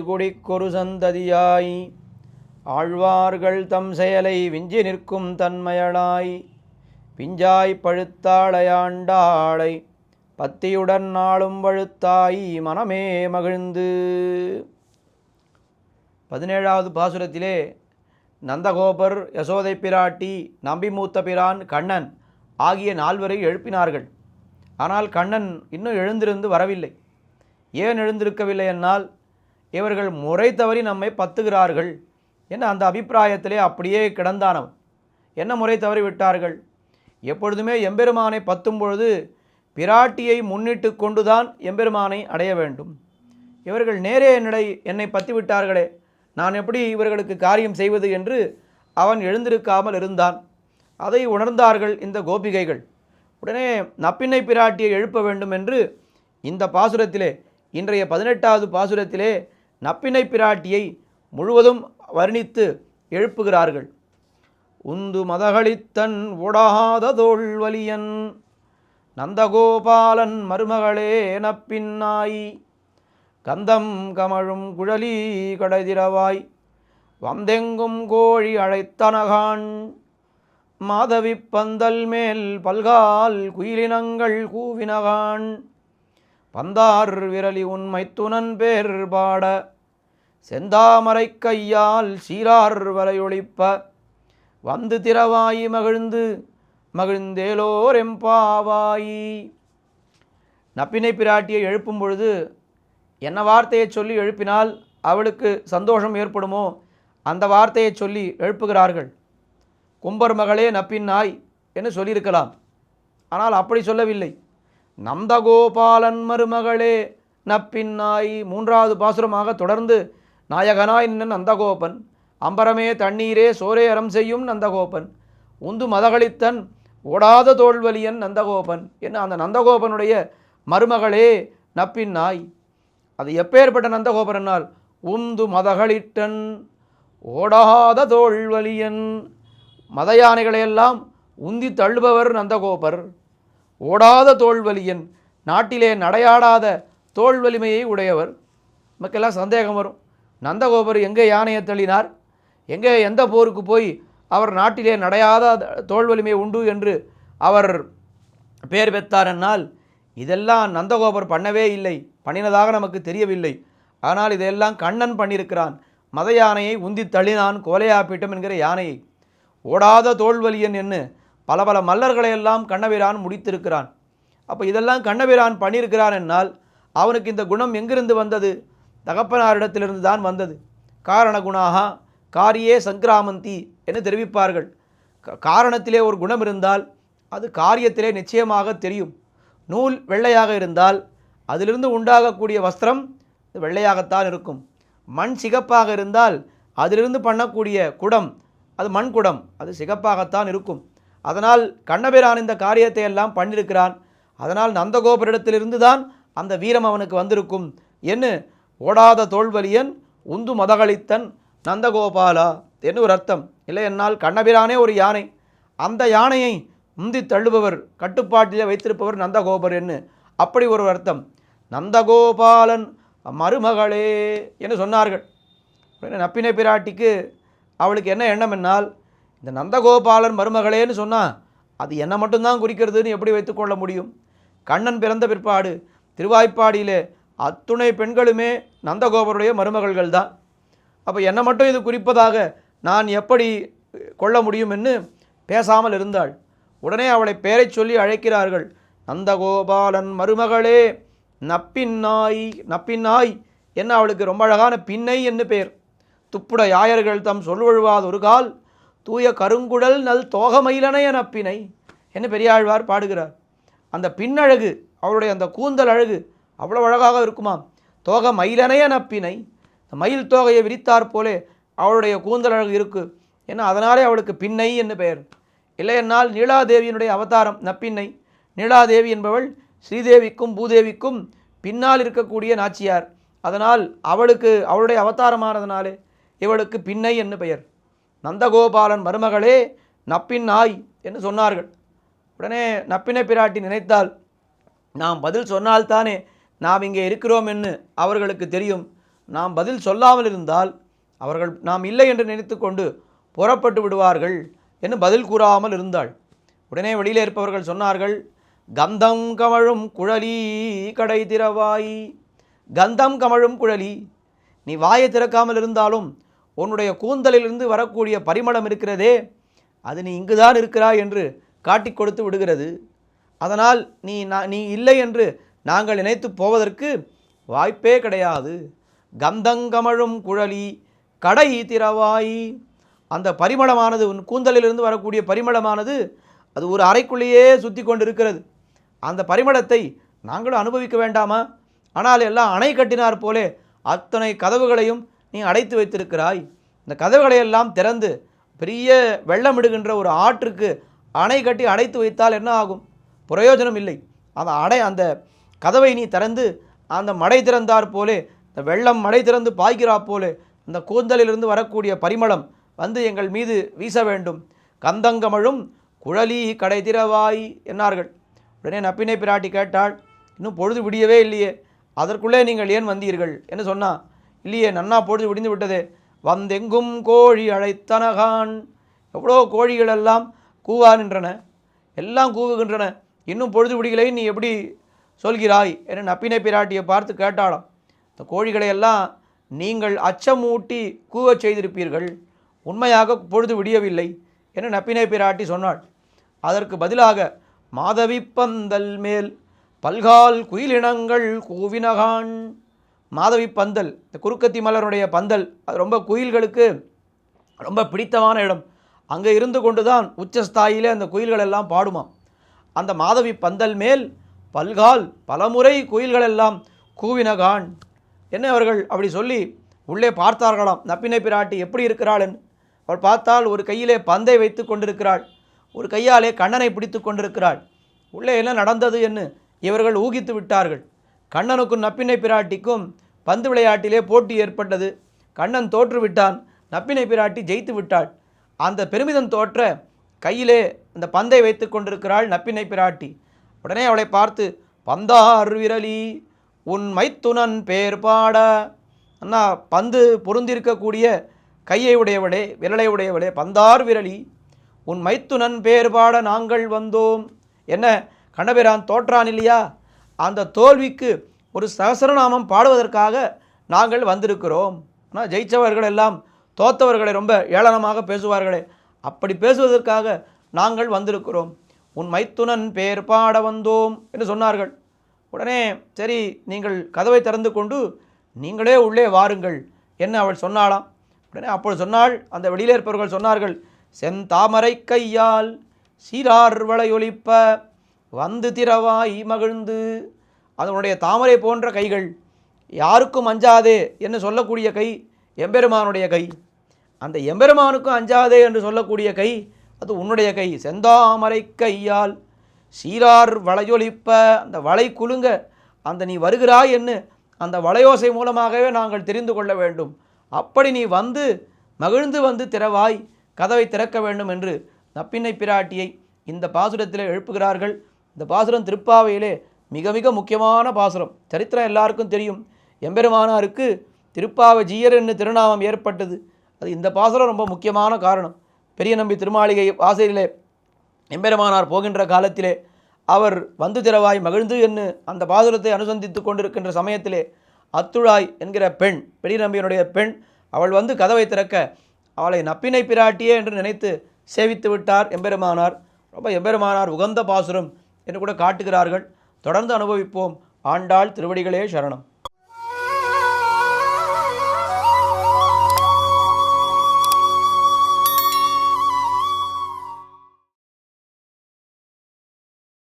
குடிக்கொரு சந்ததியாய் ஆழ்வார்கள் தம் செயலை விஞ்சி நிற்கும் தன்மையளாய் பிஞ்சாய் பழுத்தாளையாண்டாளை பத்தியுடன் நாளும் வழுத்தாய் மனமே மகிழ்ந்து. 17வது பாசுரத்திலே நந்தகோபர், யசோதை பிராட்டி, நம்பிமூத்த பிரான், கண்ணன் ஆகிய 4வரை எழுப்பினார்கள். ஆனால் கண்ணன் இன்னும் எழுந்திருந்து வரவில்லை. ஏன் எழுந்திருக்கவில்லை என்னால், இவர்கள் முறை தவறி நம்மை பத்துகிறார்கள் என்ற அந்த அபிப்பிராயத்திலே அப்படியே கிடந்தானவன். என்ன முறை தவறி விட்டார்கள்? எப்பொழுதுமே எம்பெருமானை பத்தும் பொழுது பிராட்டியை முன்னிட்டு கொண்டுதான் எம்பெருமானை அடைய வேண்டும். இவர்கள் நேரே என்னை பத்தி விட்டார்களே, நான் எப்படி இவர்களுக்கு காரியம் செய்வது என்று அவன் எழுந்திருக்காமல் இருந்தான். அதை உணர்ந்தார்கள் இந்த கோபிகைகள். உடனே நப்பின்னை பிராட்டியை எழுப்ப வேண்டும் என்று இந்த பாசுரத்திலே, இன்றைய 18வது பாசுரத்திலே நப்பின்னை பிராட்டியை முழுவதும் வர்ணித்து எழுப்புகிறார்கள். உந்து மதகளித்தன் ஓடாத தோள்வலியன் நந்தகோபாலன் மருமகளே நப்பின்னாய் கந்தம் கமழும் குழலி கடைதிரவாய் வந்தெங்கும் கோழி அழைத்தனகான் மாதவி பந்தல் மேல் பல்கால் குயிலினங்கள் கூவினகான் பந்தார் விரலி உண்மை துணன் பேர் பாட செந்தாமரை கையால் சீரார் வலையொழிப்ப வந்து திரவாயி மகிழ்ந்து மகிழ்ந்தேலோர் எம்பாவாயி. நப்பினை பிராட்டியை எழுப்பும் பொழுது என்ன வார்த்தையை சொல்லி எழுப்பினால் அவளுக்கு சந்தோஷம் ஏற்படுமோ அந்த வார்த்தையை சொல்லி எழுப்புகிறார்கள். கும்பர் மகளே நப்பின்னாய் என்று சொல்லியிருக்கலாம். ஆனால் அப்படி சொல்லவில்லை. நந்தகோபாலன் மருமகளே நப்பின்னாய். 3வது பாசுரமாக தொடர்ந்து நாயகனாய் நின்ற நந்தகோபன், அம்பரமே தண்ணீரே சோரே அறம் செய்யும் நந்தகோபன், உந்து மதகளித்தன் ஓடாத தோல்வலியன் நந்தகோபன் என்ன அந்த நந்தகோபனுடைய மருமகளே நப்பின்னாய். அது எப்பேற்பட்ட நந்தகோபன் என்னால், உந்து மதகளிட்டன் ஓடாத தோல்வலியன், மத யானைகளையெல்லாம் உந்தி தள்ளுபவர் நந்தகோபர். ஓடாத தோல்வலியன், நாட்டிலே நடையாடாத தோல் வலிமையை உடையவர். நமக்கெல்லாம் சந்தேகம் வரும், நந்தகோபர் எங்கே யானையை தள்ளினார், எங்கே எந்த போருக்கு போய் அவர் நாட்டிலே நடையாத தோல் வலிமை உண்டு என்று அவர் பெயர் பெற்றார் என்னால், இதெல்லாம் நந்தகோபர் பண்ணவே இல்லை, பண்ணினதாக நமக்கு தெரியவில்லை. ஆனால் இதெல்லாம் கண்ணன் பண்ணியிருக்கிறான். மத யானையை உந்தி தள்ளினான், கோலையாப்பீட்டம் என்கிற யானையை. ஓடாத தோல்வலியன் என்று பல பல மல்லர்களையெல்லாம் கண்ணபிரான் முடித்திருக்கிறான். அப்போ இதெல்லாம் கண்ணபிரான் பண்ணியிருக்கிறான் என்னால் அவனுக்கு இந்த குணம் எங்கிருந்து வந்தது? தகப்பனாரிடத்திலிருந்து தான் வந்தது. காரண குணாகா காரியே சங்கிராமந்தி என்று தெரிவிப்பார்கள். காரணத்திலே ஒரு குணம் இருந்தால் அது காரியத்திலே நிச்சயமாக தெரியும். நூல் வெள்ளையாக இருந்தால் அதிலிருந்து உண்டாகக்கூடிய வஸ்திரம் வெள்ளையாகத்தான் இருக்கும். மண் சிகப்பாக இருந்தால் அதிலிருந்து பண்ணக்கூடிய குடம் அது மண் குடம், அது சிகப்பாகத்தான் இருக்கும். அதனால் கண்ணபிரான் இந்த காரியத்தை எல்லாம் பண்ணியிருக்கிறான். அதனால் நந்தகோபுரிடத்திலிருந்து தான் அந்த வீரம் அவனுக்கு வந்திருக்கும் என்று ஓடாத தோல்வலியன் உந்து மதகளித்தன் நந்தகோபாலா என்று ஒரு அர்த்தம். இல்லை என்னால் கண்ணபிரானே ஒரு யானை, அந்த யானையை முந்தி தள்ளுபவர், கட்டுப்பாட்டிலே வைத்திருப்பவர் நந்தகோபர் என்று அப்படி ஒரு அர்த்தம். நந்தகோபாலன் மருமகளே என்று சொன்னார்கள். நப்பினை பிராட்டிக்கு அவளுக்கு என்ன எண்ணம் என்னால், இந்த நந்தகோபாலன் மருமகளேன்னு சொன்னால் அது என்ன மட்டும்தான் குறிக்கிறதுன்னு எப்படி வைத்துக்கொள்ள முடியும்? கண்ணன் பிறந்த பிற்பாடு திருவாய்ப்பாடியிலே அத்துணை பெண்களுமே நந்தகோபருடைய மருமகள்கள் தான். அப்போ என்ன மட்டும் இது குறிப்பதாக நான் எப்படி கொள்ள முடியும் என்று பேசாமல் இருந்தாள். உடனே அவளை பெயரை சொல்லி அழைக்கிறார்கள். நந்தகோபாலன் மருமகளே நப்பின்னாய். நப்பின்னாய் என்ன அவளுக்கு ரொம்ப அழகான பின்னை என்று பெயர். துப்புட யாயர்கள் தம் சொல்வழுவாத ஒரு கால் தூய கருங்குழல் நல் தோகமயிலனைய நப்பினை என்று பெரியாழ்வார் பாடுகிறார். அந்த பின்னழகு, அவளுடைய அந்த கூந்தல் அழகு அவ்வளோ அழகாக இருக்குமாம். தோக மயிலனைய நப்பினை, மயில் தோகையை விரித்தாற் போலே அவளுடைய கூந்தல் அழகு இருக்கு. ஏன்னா அதனாலே அவளுக்கு பின்னை என்று பெயர். இல்லை என்னால் நீலாதேவியினுடைய அவதாரம் நப்பின்னை. நீலாதேவி என்பவள் ஸ்ரீதேவிக்கும் பூதேவிக்கும் பின்னால் இருக்கக்கூடிய நாச்சியார். அதனால் அவளுக்கு அவளுடைய அவதாரமானதுனாலே இவளுக்கு பின்னை என்று பெயர். நந்தகோபாலன் மருமகளே நப்பின்னாய் என்று சொன்னார்கள். உடனே நப்பினை பிராட்டி நினைத்தால், நாம் பதில் சொன்னால்தானே நாம் இங்கே இருக்கிறோம் என்று அவர்களுக்கு தெரியும். நாம் பதில் சொல்லாமல் இருந்தால் அவர்கள் நாம் இல்லை என்று நினைத்து கொண்டு புறப்பட்டு விடுவார்கள் என்று பதில் கூறாமல் இருந்தாள். உடனே வெளியிலே இருப்பவர்கள் சொன்னார்கள், கந்தம் கமழும் குழலி கடை திறவாய். கந்தம் கமழும் குழலி, நீ வாயை திறக்காமல் இருந்தாலும் உன்னுடைய கூந்தலிலிருந்து வரக்கூடிய பரிமளம் இருக்கிறதே, அது நீ இங்குதான் இருக்கிறாய் என்று காட்டி கொடுத்து விடுகிறது. அதனால் நீ இல்லை என்று நாங்கள் நினைத்து போவதற்கு வாய்ப்பே கிடையாது. கந்தங்கமழும் குழலி கடை திறவாய். அந்த பரிமளமானது, உன் கூந்தலிலிருந்து வரக்கூடிய பரிமளமானது அது ஒரு அறைக்குள்ளேயே சுற்றி கொண்டு இருக்கிறது. அந்த பரிமளத்தை நாங்களும் அனுபவிக்க வேண்டாமா? ஆனால் எல்லாம் அணை கட்டினார் போலே அத்தனை கதவுகளையும் நீ அடைத்து வைத்திருக்கிறாய். இந்த கதவுகளையெல்லாம் திறந்து பெரிய வெள்ளமிடுகின்ற ஒரு ஆற்றுக்கு அணை கட்டி அடைத்து வைத்தால் என்ன ஆகும்? பிரயோஜனம் இல்லை. அந்த கதவை நீ திறந்து அந்த மடை திறந்தார் போலே, இந்த வெள்ளம் மடை திறந்து பாய்கிறா போலே அந்த கூந்தலிலிருந்து வரக்கூடிய பரிமளம் வந்து எங்கள் மீது வீச வேண்டும். கந்தங்கமழும் குழலி கடை திறவாய் என்னார்கள். உடனே நப்பினை பிராட்டி கேட்டாள், இன்னும் பொழுது விடியவே இல்லையே, அதற்குள்ளே நீங்கள் ஏன் வந்தீர்கள் என்று சொன்னா. இல்லையே, நன்னா பொழுது விடிந்து விட்டதே. வந்தெங்கும் கோழி அழைத்தனகான். எவ்வளோ கோழிகளெல்லாம் கூவா நின்றன, எல்லாம் கூவுகின்றன, இன்னும் பொழுது விடிகளை நீ எப்படி சொல்கிறாய் என்று நப்பினை பிராட்டியை பார்த்து கேட்டாளாம். இந்த கோழிகளையெல்லாம் நீங்கள் அச்சமூட்டி கூவச் செய்திருப்பீர்கள், உண்மையாக பொழுது விடியவில்லை என்று நப்பினை பிராட்டி சொன்னாள். அதற்கு பதிலாக மாதவி பந்தல் மேல் பல்கால் குயிலினங்கள் கூவினகான். மாதவி பந்தல், இந்த குறுக்கத்தி மலருடைய பந்தல், அது ரொம்ப குயில்களுக்கு ரொம்ப பிடித்தமான இடம். அங்கே இருந்து கொண்டு தான் உச்சஸ்தாயிலே அந்த குயில்கள் எல்லாம் பாடுமாம். அந்த மாதவி பந்தல் மேல் பல்கால் பலமுறை குயில்களெல்லாம் கூவினகான். என்ன அவர்கள் அப்படி சொல்லி உள்ளே பார்த்தார்களாம், நப்பினை பிராட்டி எப்படி இருக்கிறாள் என்று. அவள் பார்த்தால் ஒரு கையிலே பந்தை வைத்து கொண்டிருக்கிறாள், ஒரு கையாலே கண்ணனை பிடித்து கொண்டிருக்கிறாள். உள்ளே என்ன நடந்தது என்று இவர்கள் ஊகித்து விட்டார்கள். கண்ணனுக்கும் நப்பினை பிராட்டிக்கும் பந்து விளையாட்டிலே போட்டி ஏற்பட்டது. கண்ணன் தோற்று விட்டான், நப்பினை பிராட்டி ஜெயித்து விட்டாள். அந்த பெருமிதம் தோற்ற கையிலே அந்த பந்தை வைத்து கொண்டிருக்கிறாள் நப்பினை பிராட்டி. உடனே அவளை பார்த்து, பந்தார் விரலி உன் மைத்துனன் பேர் பாட. அண்ணா, பந்து பொருந்திருக்கக்கூடிய கையை உடையவளே, விரலை உடையவளே, பந்தார் விரலி உன் மைத்துனன் பேர் பாட நாங்கள் வந்தோம். என்ன, கண்ணபிரான் தோற்றான் இல்லையா, அந்த தோல்விக்கு ஒரு சகசரநாமம் பாடுவதற்காக நாங்கள் வந்திருக்கிறோம். ஆனால் ஜெயித்தவர்கள் எல்லாம் தோத்தவர்களை ரொம்ப ஏளனமாக பேசுவார்களே, அப்படி பேசுவதற்காக நாங்கள் வந்திருக்கிறோம். உன் மைத்துனன் பேர் பாட வந்தோம் என்று சொன்னார்கள். உடனே சரி, நீங்கள் கதவை திறந்து கொண்டு நீங்களே உள்ளே வாருங்கள் என்ன அவள் சொன்னாளாம். உடனே அப்பொழுது சொன்னாள், அந்த வெளியிலே இருப்பவர்கள் சொன்னார்கள், செந்தாமரை கையால் சீரார் வளையொலிப்ப வந்து திறவாய் மகிழ்ந்து. அதனுடைய தாமரை போன்ற கைகள், யாருக்கும் அஞ்சாதே என்று சொல்லக்கூடிய கை எம்பெருமானுடைய கை. அந்த எம்பெருமானுக்கும் அஞ்சாதே என்று சொல்லக்கூடிய கை அது உன்னுடைய கை. செந்தாமரை கையால் சீரார் வளையொலிப்ப, அந்த வளை குலுங்க, அந்த நீ வருகிறாய் என்று அந்த வளையோசை மூலமாகவே நாங்கள் தெரிந்து கொள்ள வேண்டும். அப்படி நீ வந்து மகிழ்ந்து வந்து திறவாய், கதவை திறக்க வேண்டும் என்று நப்பினை பிராட்டியை இந்த பாசுரத்தில் எழுப்புகிறார்கள். இந்த பாசுரம் திருப்பாவையிலே மிக மிக முக்கியமான பாசுரம். சரித்திரம் எல்லாருக்கும் தெரியும். எம்பெருமானாருக்கு திருப்பாவை ஜீயர் என்று திருநாமம் ஏற்பட்டது. அது இந்த பாசுரம் ரொம்ப முக்கியமான காரணம். பெரிய நம்பி திருமாளிகை வாசலிலே எம்பெருமானார் போகின்ற காலத்திலே அவர் வந்து திறவாய் மகிழ்ந்து என்று அந்த பாசுரத்தை அனுசந்தித்து கொண்டிருக்கின்ற சமயத்திலே அத்துழாய் என்கிற பெண், பெரிய நம்பியினுடைய பெண், அவள் வந்து கதவை திறக்க அவளை நப்பினை பிராட்டியே என்று நினைத்து சேவித்து விட்டார் எம்பெருமானார். ரொம்ப எம்பெருமானார் உகந்த பாசுரம் என்று கூட காட்டுகிறார்கள். தொடர்ந்து அனுபவிப்போம். ஆண்டாள் திருவடிகளே சரணம்.